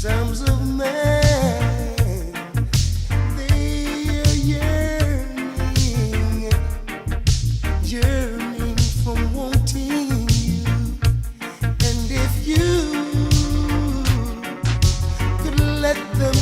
sons of man, they are yearning from wanting you. And if you could let them